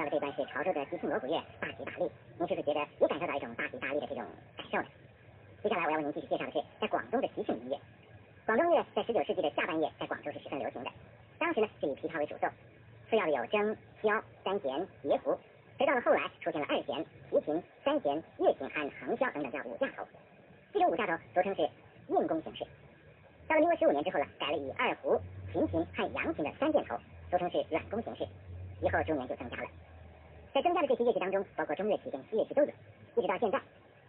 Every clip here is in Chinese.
到的这段是潮州的吉庆锣鼓乐，大吉大利。您是不是觉得也感受到一种大吉大利的这种感受呢？接下来我要为您继续介绍的是在广东的吉庆音乐。广东乐在19世纪的下半叶在广州是十分流行的，当时呢是以琵琶为主奏，次要的有筝、箫、三弦、野胡，直到了后来出现了二弦、提琴、三弦、乐琴和横箫等等叫五架头。这种五架头俗称是硬弓形式。到了民国15年之后呢，改了以二胡、琴琴和扬琴的三件头，俗称是软弓形式。以后逐年就增加了。在增加的这些乐器当中，包括中乐器跟西乐器都有。一直到现在，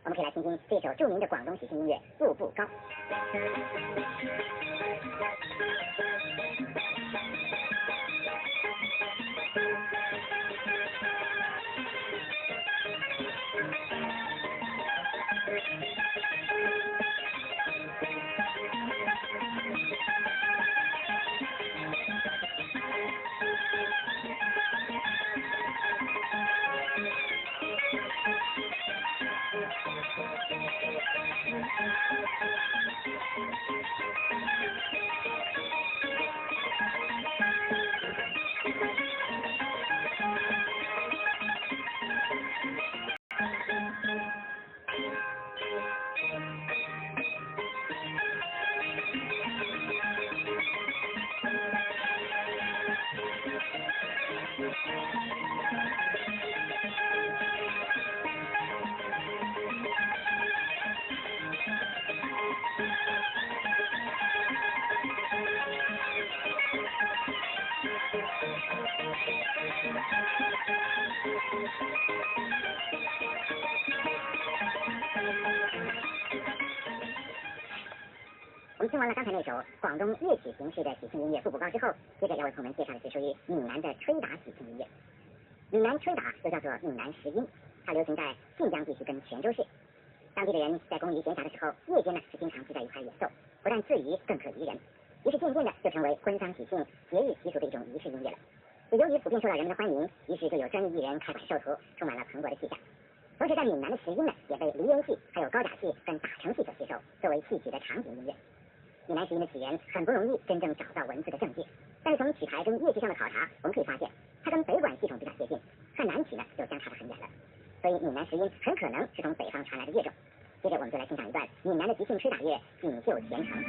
我们可以来听听这首著名的广东喜庆音乐《步步高》。我们听完了刚才那首广东乐曲形式的喜庆音乐《步步高》之后，接着要为朋友们介绍的是属于闽南的吹打喜庆音乐。闽南吹打又叫做闽南石音，它流行在晋江地区跟泉州市。当地的人在工余闲暇的时候，夜间呢是经常聚在一块演奏，不但自娱，更可宜人。于是渐渐的就成为婚丧喜庆、节日习俗的一种仪式音乐了。也由于普遍受到人们的欢迎，于是就有专业艺人开板授徒，充满了蓬勃的气象。同时在闽南的石音呢，也被梨园戏、还有高甲戏跟打城戏所接受，作为戏曲的场景音乐。闽南石音的起源很不容易真正找到文字的证据，但是从曲牌跟乐器上的考察，我们可以发现它跟北管系统比较接近，和南曲呢就相差得很远了。所以闽南石音很可能是从北方传来的乐种。接着我们就来欣赏一段闽南的即兴吹打乐《锦绣前程》。